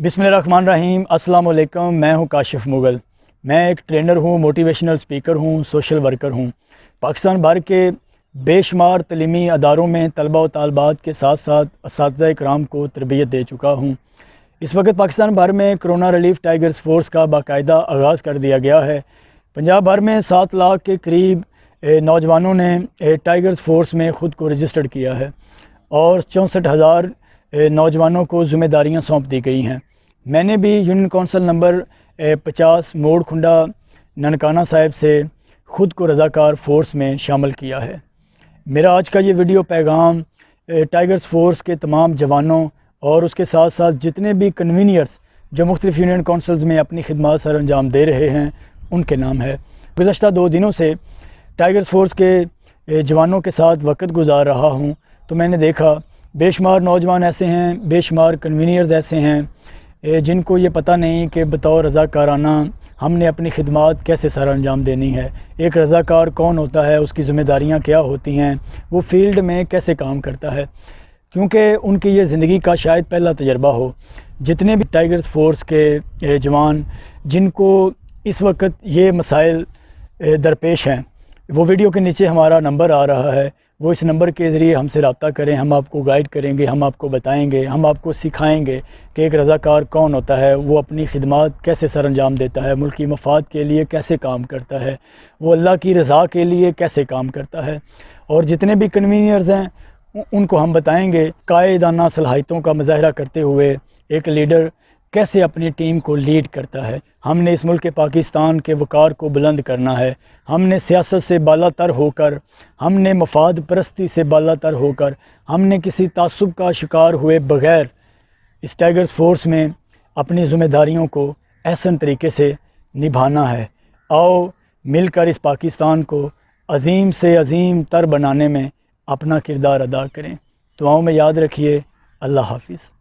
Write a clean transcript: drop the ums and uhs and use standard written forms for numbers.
بسم اللہ الرحمن الرحیم۔ السلام علیکم، میں ہوں کاشف مغل۔ میں ایک ٹرینر ہوں، موٹیویشنل سپیکر ہوں، سوشل ورکر ہوں۔ پاکستان بھر کے بے شمار تعلیمی اداروں میں طلباء و طالبات کے ساتھ ساتھ اساتذہ کرام کو تربیت دے چکا ہوں۔ اس وقت پاکستان بھر میں کرونا ریلیف ٹائیگرز فورس کا باقاعدہ آغاز کر دیا گیا ہے۔ پنجاب بھر میں 7 لاکھ کے قریب نوجوانوں نے ٹائیگرز فورس میں خود کو رجسٹرڈ کیا ہے اور 64,000 نوجوانوں کو ذمہ داریاں سونپ دی گئی ہیں۔ میں نے بھی یونین کونسل نمبر 50 موڑ کھنڈا ننکانہ صاحب سے خود کو رضاکار فورس میں شامل کیا ہے۔ میرا آج کا یہ ویڈیو پیغام ٹائیگرز فورس کے تمام جوانوں اور اس کے ساتھ ساتھ جتنے بھی کنوینئرز جو مختلف یونین کونسلز میں اپنی خدمات سر انجام دے رہے ہیں ان کے نام ہے۔ گزشتہ 2 دنوں سے ٹائیگرز فورس کے جوانوں کے ساتھ وقت گزار رہا ہوں تو میں نے دیکھا بے شمار نوجوان ایسے ہیں، بے شمار کنوینئرز ایسے ہیں جن کو یہ پتہ نہیں کہ بطور رضاکارانہ ہم نے اپنی خدمات کیسے سر انجام دینی ہے، ایک رضاکار کون ہوتا ہے، اس کی ذمہ داریاں کیا ہوتی ہیں، وہ فیلڈ میں کیسے کام کرتا ہے، کیونکہ ان کی یہ زندگی کا شاید پہلا تجربہ ہو۔ جتنے بھی ٹائیگرز فورس کے جوان جن کو اس وقت یہ مسائل درپیش ہیں، وہ ویڈیو کے نیچے ہمارا نمبر آ رہا ہے، وہ اس نمبر کے ذریعے ہم سے رابطہ کریں، ہم آپ کو گائیڈ کریں گے، ہم آپ کو بتائیں گے، ہم آپ کو سکھائیں گے کہ ایک رضاکار کون ہوتا ہے، وہ اپنی خدمات کیسے سر انجام دیتا ہے، ملکی مفاد کے لیے کیسے کام کرتا ہے، وہ اللہ کی رضا کے لیے کیسے کام کرتا ہے۔ اور جتنے بھی کنوینئرز ہیں ان کو ہم بتائیں گے قائدانہ صلاحیتوں کا مظاہرہ کرتے ہوئے ایک لیڈر کیسے اپنی ٹیم کو لیڈ کرتا ہے۔ ہم نے اس ملک پاکستان کے وقار کو بلند کرنا ہے، ہم نے سیاست سے بالا تر ہو کر، ہم نے مفاد پرستی سے بالا تر ہو کر، ہم نے کسی تعصب کا شکار ہوئے بغیر اس ٹائیگرز فورس میں اپنی ذمہ داریوں کو احسن طریقے سے نبھانا ہے۔ آؤ مل کر اس پاکستان کو عظیم سے عظیم تر بنانے میں اپنا کردار ادا کریں۔ دعاؤں میں یاد رکھیے۔ اللہ حافظ۔